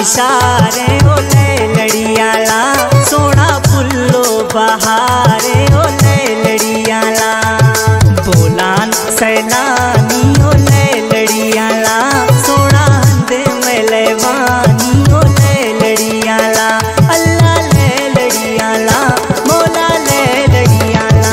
इशारे ओ ले लड़ियाला सोना फुल्लो बहारे ओ ले लड़ियाला बोलान सैलानी ओ ले लड़ियाला सोना हंद मेलेवानी ओ ले लड़ियाला अल्लाह ले लड़ियाला मौला ले लड़ियाला।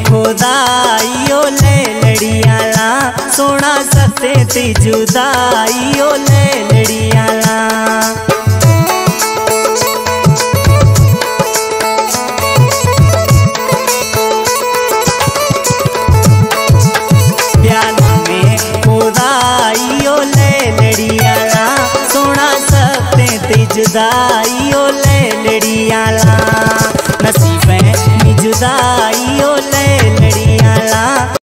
खुदाइयो ले लड़ियाला सोना सते ती जुदाइयो ले लड़ियाला प्याला में खुदाइयो ले लड़ियाला सोना सते ती जुदाइयो ले लड़ियाला नसीबे में जुदाइयो ले लड़ियाला।